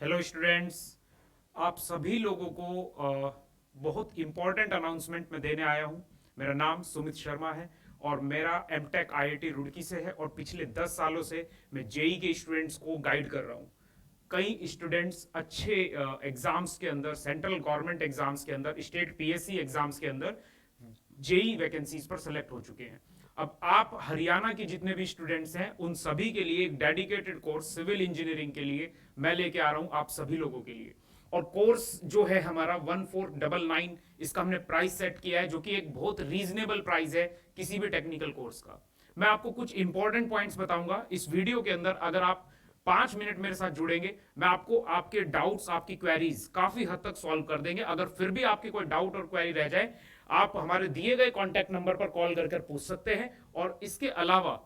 Hello students. आप सभी लोगों को बहुत इंपॉर्टेंट अनाउंसमेंट मैं देने आया हूं। मेरा नाम सुमित शर्मा है और मेरा एमटेक आईआईटी रुड़की से है और पिछले 10 सालों से मैं जेई के स्टूडेंट्स को गाइड कर रहा हूं। कई स्टूडेंट्स अच्छे एग्जाम्स के अंदर, सेंट्रल गवर्नमेंट एग्जाम्स के अंदर, स्टेट पीएससी एग्जाम्स के अंदर जेई वैकेंसीज पर सेलेक्ट हो चुके हैं। अब आप हरियाणा के जितने भी स्टूडेंट्स हैं उन सभी के लिए एक डेडिकेटेड कोर्स सिविल इंजीनियरिंग के लिए मैं लेके आ रहा हूं आप सभी लोगों के लिए। और कोर्स जो है हमारा 1499, इसका हमने प्राइस सेट किया है जो कि एक बहुत रीजनेबल प्राइस है किसी भी टेक्निकल कोर्स का। मैं आपको कुछ इंपॉर्टेंट पॉइंट्स बताऊंगा इस वीडियो के अंदर। अगर आप 5 मिनट मेरे साथ जुड़ेंगे, मैं आपको आपके डाउट्स, आपकी क्वेरीज काफी हद तक सॉल्व कर देंगे। अगर फिर भी आपकी कोई डाउट और क्वेरी रह जाए, आप हमारे दिए गए कॉन्टैक्ट नंबर पर कॉल कर पूछ सकते हैं। और इसके अलावा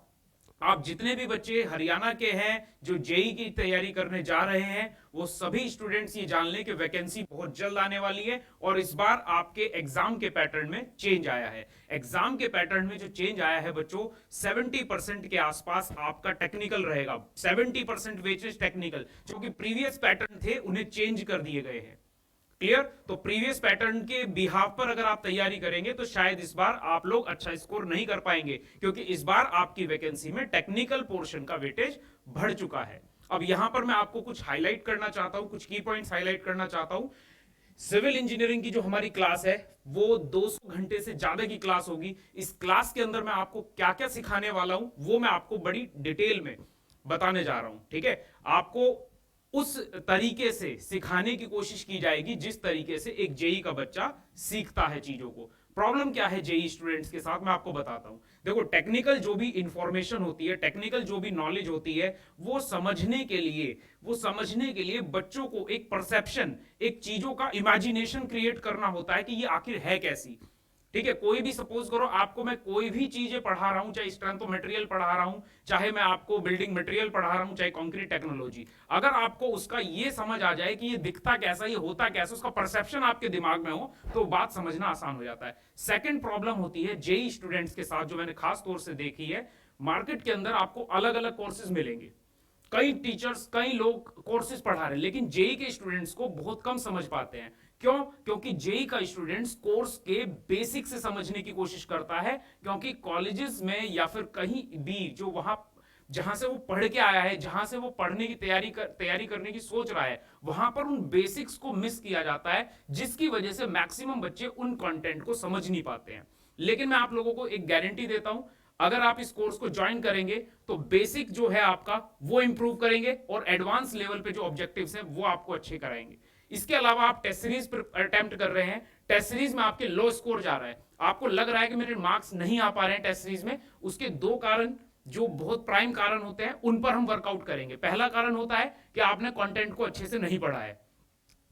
आप जितने भी बच्चे हरियाणा के हैं जो जेई की तैयारी करने जा रहे हैं, वो सभी स्टूडेंट्स ये जान लें कि वैकेंसी बहुत जल्द आने वाली है। और इस बार आपके एग्जाम के पैटर्न में चेंज आया है। एग्जाम के पैटर्न में जो चेंज आया है बच्चों, 70% के आसपास आपका टेक्निकल रहेगा। 70% वेटेज टेक्निकल, जो कि प्रीवियस पैटर्न थे उन्हें चेंज कर दिए गए हैं। क्लियर? तो प्रीवियस पैटर्न के बिहाफ पर अगर आप तैयारी करेंगे तो शायद इस बार आप लोग अच्छा स्कोर नहीं कर पाएंगे, क्योंकि इस बार आपकी वैकेंसी में टेक्निकल पोर्शन का वेटेज बढ़ चुका है। अब यहां पर मैं आपको कुछ हाईलाइट करना चाहता हूं, कुछ की पॉइंट्स हाईलाइट करना चाहता हूं। सिविल इंजीनियरिंग की जो हमारी क्लास है वो 200 घंटे से ज्यादा की क्लास होगी। इस क्लास के अंदर मैं आपको क्या क्या सिखाने वाला हूं वो मैं आपको बड़ी डिटेल में बताने जा रहा हूं। ठीक है? आपको उस तरीके से सिखाने की कोशिश की जाएगी जिस तरीके से एक जेई का बच्चा सीखता है चीजों को। प्रॉब्लम क्या है जेई स्टूडेंट्स के साथ, मैं आपको बताता हूं। देखो, टेक्निकल जो भी इंफॉर्मेशन होती है, टेक्निकल जो भी नॉलेज होती है, वो समझने के लिए बच्चों को एक परसेप्शन, एक चीजों का इमेजिनेशन क्रिएट करना होता है कि ये आखिर है कैसी। ठीक है? कोई भी सपोज करो आपको मैं कोई भी चीजें पढ़ा रहा हूं, चाहे स्ट्रेंथ ऑफ मटेरियल पढ़ा रहा हूं, चाहे मैं आपको बिल्डिंग मटेरियल पढ़ा रहा हूं, चाहे कंक्रीट टेक्नोलॉजी, अगर आपको उसका ये समझ आ जाए कि ये दिखता कैसा, ये होता कैसा, उसका परसेप्शन आपके दिमाग में हो, तो बात समझना आसान हो जाता है। सेकंड प्रॉब्लम होती है जेई स्टूडेंट्स के साथ, जो मैंने खास तौर से देखी है। मार्केट के अंदर आपको अलग अलग कोर्सेज मिलेंगे, कई टीचर्स, कई लोग कोर्सेज पढ़ा रहे हैं, लेकिन जेई के स्टूडेंट्स को बहुत कम समझ पाते हैं। क्यों? क्योंकि जेई का स्टूडेंट्स कोर्स के बेसिक से समझने की कोशिश करता है, क्योंकि कॉलेजेस में या फिर कहीं भी जो वहां जहां से वो पढ़ के आया है, जहां से वो पढ़ने की तैयारी करने की सोच रहा है, वहां पर उन बेसिक्स को मिस किया जाता है, जिसकी वजह से मैक्सिमम बच्चे उन कंटेंट को समझ नहीं पाते हैं। लेकिन मैं आप लोगों को एक गारंटी देता हूं, अगर आप इस कोर्स को ज्वाइन करेंगे तो बेसिक जो है आपका वो इंप्रूव करेंगे और एडवांस लेवल पे जो ऑब्जेक्टिव्स हैं वो आपको अच्छे कराएंगे। इसके अलावा आप टेस्ट सीरीज पर अटेम्प्ट कर रहे हैं, टेस्ट सीरीज में आपके लो स्कोर जा रहा है, आपको लग रहा है कि मेरे मार्क्स नहीं आ पा रहे हैं टेस्ट सीरीज में। उसके दो कारण, जो बहुत प्राइम कारण होते हैं, उन पर हम वर्कआउट करेंगे। पहला कारण होता है कि आपने कंटेंट को अच्छे से नहीं पढ़ा है,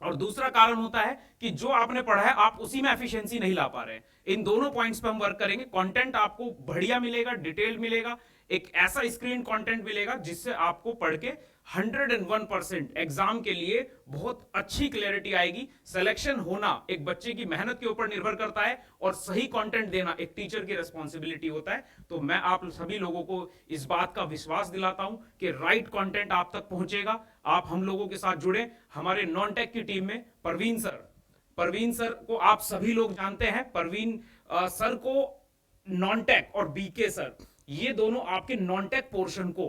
और दूसरा कारण होता है कि जो आपने पढ़ा है आप उसी में एफिशिएंसी नहीं ला पा रहे हैं। इन दोनों पॉइंट्स पे हम वर्क करेंगे। कंटेंट आपको बढ़िया मिलेगा, डिटेल्ड मिलेगा, एक ऐसा स्क्रीन कंटेंट मिलेगा जिससे आपको पढ़ के 101% एग्जाम के लिए बहुत अच्छी क्लैरिटी आएगी। सिलेक्शन होना एक बच्चे की मेहनत के ऊपर निर्भर करता है और सही कंटेंट देना एक टीचर की रिस्पॉन्सिबिलिटी होता है। तो मैं आप सभी लोगों को इस बात का विश्वास दिलाता हूं कि राइट कंटेंट आप तक पहुंचेगा। आप हम लोगों के साथ जुड़े। हमारे नॉन टेक की टीम में परवीन सर को आप सभी लोग जानते हैं। परवीन सर को नॉन टेक, और बीके सर, ये दोनों आपके नॉन टेक पोर्शन को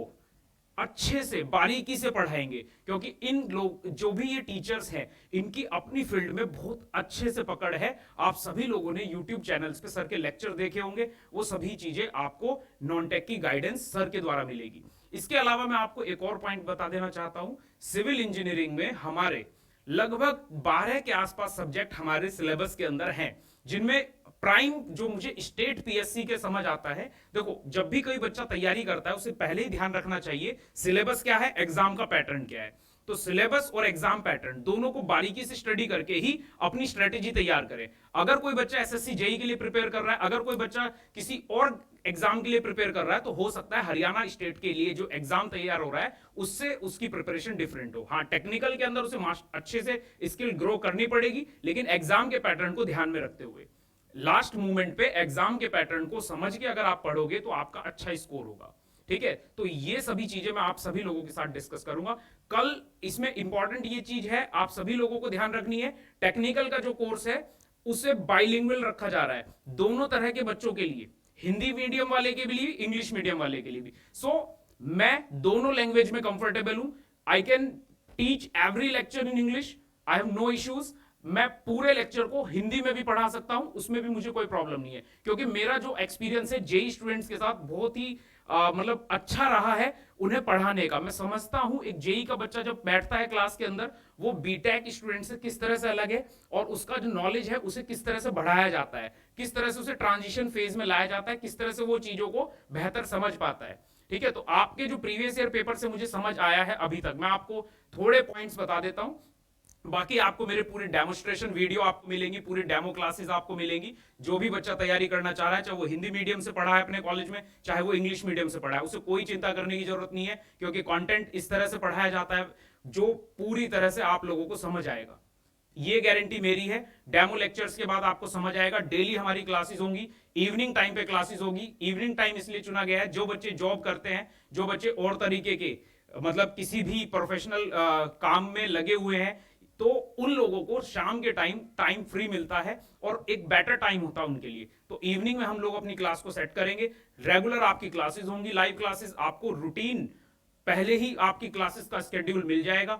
अच्छे से बारीकी से पढ़ाएंगे, क्योंकि इन लोग जो भी ये टीचर्स हैं इनकी अपनी फील्ड में बहुत अच्छे से पकड़ है। आप सभी लोगों ने यूट्यूब चैनल्स पे सर के लेक्चर देखे होंगे, वो सभी चीजें आपको नॉन टेक की गाइडेंस सर के द्वारा मिलेगी। इसके अलावा मैं आपको एक और पॉइंट बता देना चाहता हूं। सिविल इंजीनियरिंग में हमारे लगभग 12 के आसपास सब्जेक्ट हमारे सिलेबस के अंदर हैं, जिनमें प्राइम जो मुझे स्टेट पीएससी के समझ आता है। देखो, जब भी कोई बच्चा तैयारी करता है उसे पहले ही ध्यान रखना चाहिए सिलेबस क्या है, एग्जाम का पैटर्न क्या है। तो सिलेबस और एग्जाम पैटर्न दोनों को बारीकी से स्टडी करके ही अपनी स्ट्रेटेजी तैयार करें। अगर कोई बच्चा एसएससी जेई के लिए प्रिपेयर कर रहा है, अगर कोई बच्चा किसी और एग्जाम के लिए प्रिपेयर कर रहा है, तो हो सकता है हरियाणा स्टेट के लिए जो एग्जाम तैयार हो रहा है उससे उसकी प्रिपरेशन डिफरेंट हो। हाँ, टेक्निकल के अंदर उसे अच्छे से स्किल ग्रो करनी पड़ेगी, लेकिन एग्जाम के पैटर्न को ध्यान में रखते हुए लास्ट मोमेंट पे एग्जाम के पैटर्न को समझ के अगर आप पढ़ोगे तो आपका अच्छा स्कोर होगा। ठीक है? तो ये सभी चीजें मैं आप सभी लोगों के साथ डिस्कस करूंगा। कल इसमें इंपॉर्टेंट ये चीज है, आप सभी लोगों को ध्यान रखनी है, टेक्निकल का जो कोर्स है उसे बाइलिंगुअल रखा जा रहा है, दोनों तरह के बच्चों के लिए, हिंदी मीडियम वाले के लिए, इंग्लिश मीडियम वाले के लिए भी। सो मैं दोनों लैंग्वेज में कंफर्टेबल हूं। I can teach every lecture in English, I have no issues. मैं पूरे लेक्चर को हिंदी में भी पढ़ा सकता हूं, उसमें भी मुझे कोई प्रॉब्लम नहीं है, क्योंकि मेरा जो एक्सपीरियंस है जेई स्टूडेंट्स के साथ बहुत ही मतलब अच्छा रहा है उन्हें पढ़ाने का। मैं समझता हूं एक जेई का बच्चा जब बैठता है क्लास के अंदर, वो बीटेक स्टूडेंट से किस तरह से अलग है, और उसका जो नॉलेज है उसे किस तरह से बढ़ाया जाता है, किस तरह से उसे ट्रांजिशन फेज में लाया जाता है, किस तरह से वो चीजों को बेहतर समझ पाता है। ठीक है, तो आपके जो प्रीवियस ईयर पेपर से मुझे समझ आया है अभी तक, मैं आपको थोड़े पॉइंट्स बता देता हूं, बाकी आपको मेरे पूरे डेमोस्ट्रेशन वीडियो आपको मिलेंगी, पूरी डेमो क्लासेस आपको मिलेंगी। जो भी बच्चा तैयारी करना चाह रहा है, चाहे वो हिंदी मीडियम से पढ़ा है अपने कॉलेज में, चाहे वो इंग्लिश मीडियम से पढ़ा है, उसे कोई चिंता करने की जरूरत नहीं है, क्योंकि कंटेंट इस तरह से पढ़ाया जाता है जो पूरी तरह से आप लोगों को समझ आएगा, ये गारंटी मेरी है। डेमो लेक्चर्स के बाद आपको समझ आएगा। डेली हमारी क्लासेस होंगी, इवनिंग टाइम पे क्लासेस होगी। इवनिंग टाइम इसलिए चुना गया है, जो बच्चे जॉब करते हैं, जो बच्चे और तरीके के मतलब किसी भी प्रोफेशनल काम में लगे हुए हैं, तो उन लोगों को शाम के टाइम फ्री मिलता है और एक बेटर टाइम होता है उनके लिए। तो इवनिंग में हम लोग अपनी क्लास को सेट करेंगे, रेगुलर आपकी क्लासेस होंगी, लाइव क्लासेस, आपको रूटीन पहले ही आपकी क्लासेस का स्केड्यूल मिल जाएगा।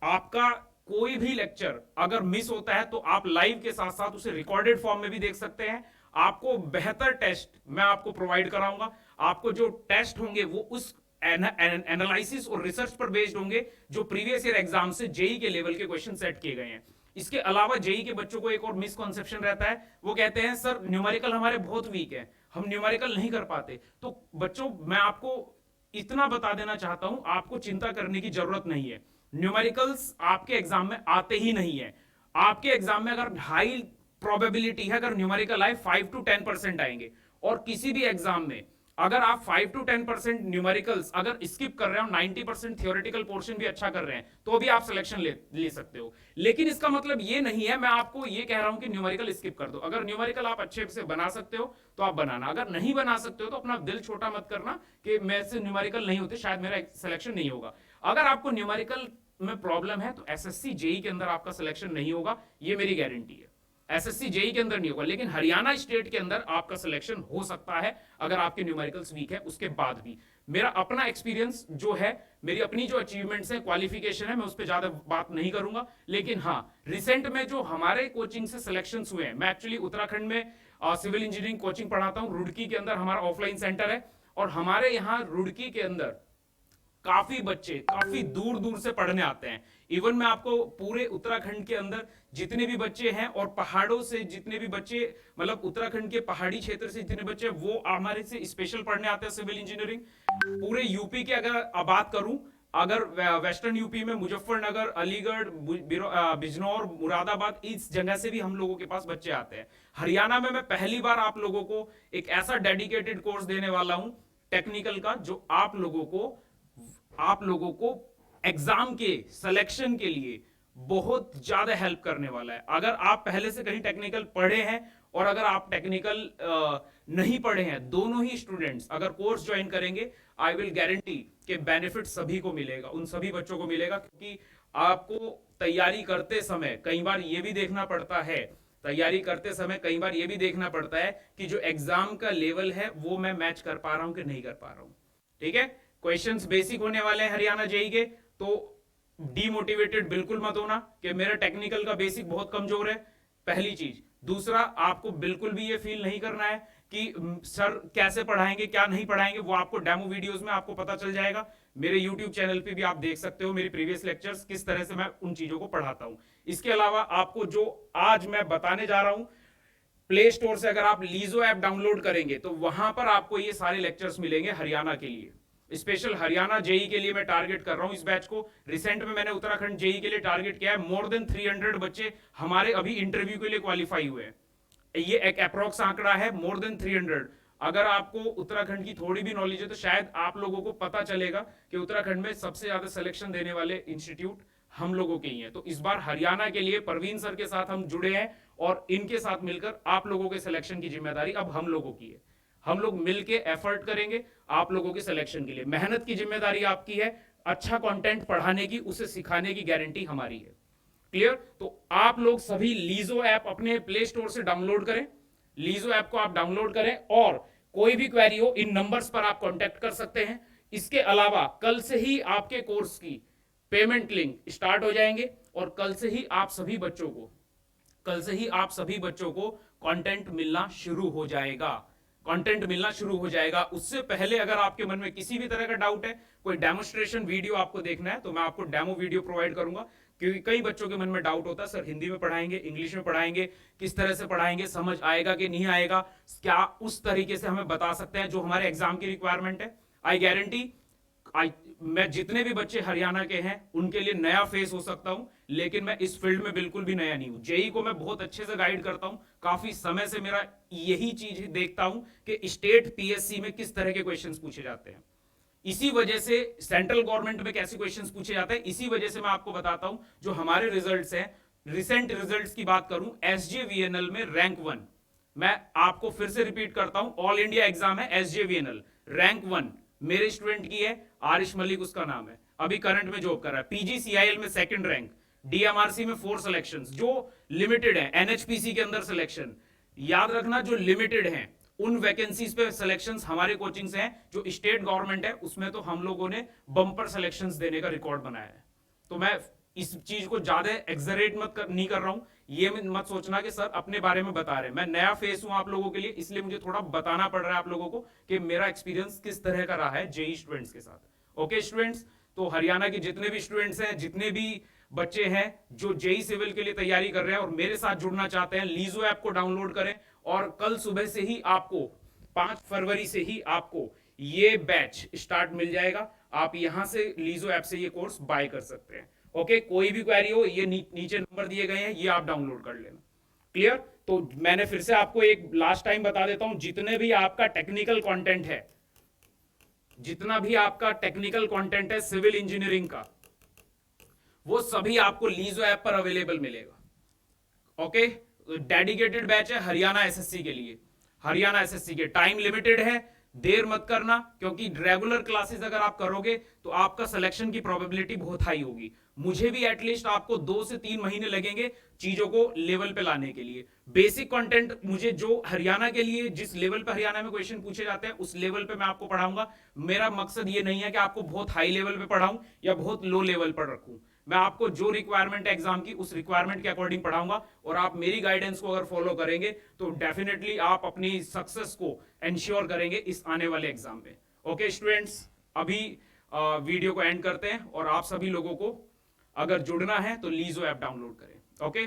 आपका कोई भी लेक्चर अगर मिस होता है तो आप लाइव के साथ साथ उसे रिकॉर्डेड फॉर्म में भी देख सकते हैं। आपको बेहतर टेस्ट मैं आपको प्रोवाइड कराऊंगा। आपको जो टेस्ट होंगे वो उस एनालिसिस और रिसर्च पर बेस्ड होंगे जो प्रीवियस ईयर एग्जाम से जेई के लेवल के क्वेश्चन सेट किए गए हैं। इसके अलावा जेई के बच्चों को एक और मिसकॉन्सेप्शन रहता है, वो कहते हैं सर न्यूमेरिकल हमारे बहुत वीक है, हम न्यूमेरिकल नहीं कर पाते। तो बच्चों मैं आपको इतना बता देना चाहता हूं, आपको चिंता करने की जरूरत नहीं है। न्यूमेरिकल्स आपके एग्जाम में आते ही नहीं है। आपके एग्जाम में अगर हाई प्रोबेबिलिटी है अगर न्यूमेरिकल आए 5 to 10% आएंगे, और किसी भी एग्जाम में अगर आप 5 to 10% न्यूमेरिकल्स अगर स्किप कर रहे हो, 90% थियोरेटिकल पोर्शन भी अच्छा कर रहे हैं, तो भी आप सिलेक्शन ले सकते हो। लेकिन इसका मतलब ये नहीं है मैं आपको ये कह रहा हूं कि न्यूमेरिकल स्किप कर दो। अगर न्यूमेरिकल आप अच्छे से बना सकते हो तो आप बनाना, अगर नहीं बना सकते हो तो अपना दिल छोटा मत करना कि मेरे से न्यूमेरिकल नहीं होते, शायद मेरा सिलेक्शन नहीं होगा। अगर आपको न्यूमेरिकल में प्रॉब्लम है तो एसएससी जेई के अंदर आपका सिलेक्शन नहीं होगा, ये मेरी गारंटी है। एसएससी जेई के अंदर नहीं होगा, लेकिन हरियाणा स्टेट के अंदर आपका सिलेक्शन हो सकता है अगर आपके न्यूमेरिकल्स वीक है उसके बाद भी। मेरा अपना एक्सपीरियंस जो है, मेरी अपनी जो अचीवमेंट्स है, क्वालिफिकेशन है, मैं उस पर ज्यादा बात नहीं करूंगा। लेकिन हाँ, रिसेंट में जो हमारे कोचिंग से सिलेक्शन हुए हैं, मैं एक्चुअली उत्तराखंड में सिविल इंजीनियरिंग कोचिंग पढ़ाता हूँ। रुड़की के अंदर हमारा ऑफलाइन सेंटर है, और हमारे यहाँ रुड़की के अंदर काफी बच्चे काफी दूर दूर से पढ़ने आते हैं। इवन मैं आपको पूरे उत्तराखंड के अंदर जितने भी बच्चे हैं और पहाड़ों से जितने भी बच्चे, मतलब उत्तराखंड के पहाड़ी क्षेत्र से जितने बच्चे, वो हमारे से स्पेशल पढ़ने आते हैं सिविल इंजीनियरिंग। पूरे यूपी के अगर बात करूं, अगर वेस्टर्न यूपी में मुजफ्फरनगर, अलीगढ़, बिजनौर, मुरादाबाद, इस जगह से भी हम लोगों के पास बच्चे आते हैं। हरियाणा में मैं पहली बार आप लोगों को एक ऐसा डेडिकेटेड कोर्स देने वाला हूं टेक्निकल का, जो आप लोगों को एग्जाम के सिलेक्शन के लिए बहुत ज्यादा हेल्प करने वाला है। अगर आप पहले से कहीं टेक्निकल पढ़े हैं और अगर आप टेक्निकल नहीं पढ़े हैं, दोनों ही स्टूडेंट्स अगर कोर्स ज्वाइन करेंगे, आई विल गारंटी कि बेनिफिट सभी को मिलेगा, उन सभी बच्चों को मिलेगा। क्योंकि आपको तैयारी करते समय कई बार यह भी देखना पड़ता है, कि जो एग्जाम का लेवल है वो मैं मैच कर पा रहा हूं कि नहीं कर पा रहा हूं। ठीक है, क्वेश्चंस बेसिक होने वाले हैं हरियाणा जेई के, तो डीमोटिवेटेड बिल्कुल मत होना कि मेरा टेक्निकल का बेसिक बहुत कमजोर है, पहली चीज। दूसरा, आपको बिल्कुल भी ये फील नहीं करना है कि सर कैसे पढ़ाएंगे क्या नहीं पढ़ाएंगे, वो आपको डेमो वीडियोस में आपको पता चल जाएगा। मेरे YouTube चैनल पे भी आप देख सकते हो मेरी प्रीवियस लेक्चर्स, किस तरह से मैं उन चीजों को पढ़ाता हूं। इसके अलावा आपको जो आज मैं बताने जा रहा हूं, प्ले स्टोर से अगर आप लीजो ऐप डाउनलोड करेंगे तो वहां पर आपको ये सारे लेक्चर्स मिलेंगे हरियाणा के लिए। स्पेशल हरियाणा जेई के लिए मैं टारगेट कर रहा हूं इस बैच को। रिसेंट में मैंने उत्तराखंड जेई के लिए टारगेट किया है। मोर देन 300 बच्चे हमारे अभी इंटरव्यू के लिए क्वालिफाई हुए हैं। ये एक अप्रोक्स आंकड़ा है, मोर देन 300। अगर आपको उत्तराखंड की थोड़ी भी नॉलेज है तो शायद आप लोगों को पता चलेगा कि उत्तराखंड में सबसे ज्यादा सिलेक्शन देने वाले इंस्टीट्यूट हम लोगों के ही हैं। तो इस बार हरियाणा के लिए परवीन सर के साथ हम जुड़े हैं, और इनके साथ मिलकर आप लोगों के सिलेक्शन की जिम्मेदारी अब हम लोगों की है। हम लोग मिलके एफर्ट करेंगे आप लोगों के सिलेक्शन के लिए। मेहनत की जिम्मेदारी आपकी है, अच्छा कंटेंट पढ़ाने की, उसे सिखाने की गारंटी हमारी है। क्लियर? तो आप लोग सभी लीजो ऐप अपने प्ले स्टोर से डाउनलोड करें, लीजो ऐप को आप डाउनलोड करें, और कोई भी क्वेरी हो इन नंबर्स पर आप कांटेक्ट कर सकते हैं। इसके अलावा कल से ही आपके कोर्स की पेमेंट लिंक स्टार्ट हो जाएंगे, और कल से ही आप सभी बच्चों को कंटेंट मिलना शुरू हो जाएगा। उससे पहले अगर आपके मन में किसी भी तरह का डाउट है, कोई डेमोस्ट्रेशन वीडियो आपको देखना है, तो मैं आपको डेमो वीडियो प्रोवाइड करूंगा। क्योंकि कई बच्चों के मन में डाउट होता है, सर हिंदी में पढ़ाएंगे, इंग्लिश में पढ़ाएंगे, किस तरह से पढ़ाएंगे, समझ आएगा कि नहीं आएगा, क्या उस तरीके से हमें बता सकते हैं जो हमारे एग्जाम की रिक्वायरमेंट है। आई गारंटी मैं जितने भी बच्चे हरियाणा के हैं उनके लिए नया फेस हो सकता हूं, लेकिन मैं इस फील्ड में बिल्कुल भी नया नहीं हूं। जेई को मैं बहुत अच्छे से गाइड करता हूं, काफी समय से मेरा यही चीज देखता हूं कि स्टेट पीएससी में किस तरह के क्वेश्चंस पूछे जाते हैं, इसी वजह से सेंट्रल गवर्नमेंट में कैसे क्वेश्चंस पूछे जाते हैं, इसी वजह से मैं आपको बताता हूं जो हमारे रिजल्ट्स हैं। रिसेंट रिजल्ट्स की बात करूं, एसजेवीएनएल में रैंक 1, मैं आपको फिर से रिपीट करता हूं, ऑल इंडिया एग्जाम है एसजेवीएनएल, रैंक 1 मेरे स्टूडेंट की है, आरिश मलिक उसका नाम है, अभी करंट में जॉब कर रहा है। पीजीसीआईएल में सेकंड रैंक, डीएमआरसी में 4 सिलेक्शंस जो लिमिटेड है, एनएचपीसी के अंदर सिलेक्शन, याद रखना जो लिमिटेड हैं उन वैकेंसीज पे सिलेक्शंस हमारे कोचिंग से हैं। जो स्टेट गवर्नमेंट है उसमें तो हम लोगों ने बम्पर सिलेक्शंस देने का रिकॉर्ड बनाया है। तो मैं इस चीज को ज्यादा एक्सरेट नहीं कर रहा हूं, ये मत सोचना कि सर अपने बारे में बता रहे हैं, मैं नया फेस हूं आप लोगों के लिए, इसलिए मुझे थोड़ा बताना पड़ रहा है आप लोगों को कि मेरा एक्सपीरियंस किस तरह का रहा है जेई स्टूडेंट्स के साथ। ओके स्टूडेंट्स, तो हरियाणा के जितने भी स्टूडेंट्स हैं, जितने भी बच्चे हैं जो जेई सिविल के लिए तैयारी कर रहे हैं और मेरे साथ जुड़ना चाहते हैं, लीजो ऐप को डाउनलोड करें, और कल सुबह से ही आपको 5 फरवरी से ही आपको ये बैच स्टार्ट मिल जाएगा। आप यहां से लीजो ऐप से ये कोर्स बाय कर सकते हैं। ओके, कोई भी क्वेरी हो, ये नीचे नंबर दिए गए हैं, ये आप डाउनलोड कर लेना। क्लियर? तो मैंने फिर से आपको एक लास्ट टाइम बता देता हूं, जितने भी आपका टेक्निकल कंटेंट है, जितना भी आपका टेक्निकल कंटेंट है सिविल इंजीनियरिंग का, वो सभी आपको लीजो ऐप पर अवेलेबल मिलेगा। ओके, डेडिकेटेड बैच है हरियाणा एसएससी के लिए, हरियाणा एसएससी के, टाइम लिमिटेड है, देर मत करना, क्योंकि रेगुलर क्लासेस अगर आप करोगे तो आपका सिलेक्शन की प्रोबेबिलिटी बहुत हाई होगी। मुझे भी एटलीस्ट आपको 2 से 3 महीने लगेंगे चीजों को लेवल पे लाने के लिए। बेसिक कंटेंट मुझे जो हरियाणा के लिए, जिस लेवल पे हरियाणा में क्वेश्चन पूछे जाते हैं उस लेवल पे मैं आपको पढ़ाऊंगा। मेरा मकसद ये नहीं है कि आपको बहुत हाई लेवल पे पढ़ाऊं या बहुत लो लेवल पर रखूं, मैं आपको जो रिक्वायरमेंट है एग्जाम की उस रिक्वायरमेंट के अकॉर्डिंग पढ़ाऊंगा, और आप मेरी गाइडेंस को अगर फॉलो करेंगे तो डेफिनेटली आप अपनी सक्सेस को इंश्योर करेंगे इस आने वाले एग्जाम में। ओके स्टूडेंट्स, अभी वीडियो को एंड करते हैं, और आप सभी लोगों को अगर जुड़ना है तो लीजो ऐप डाउनलोड करें। ओके।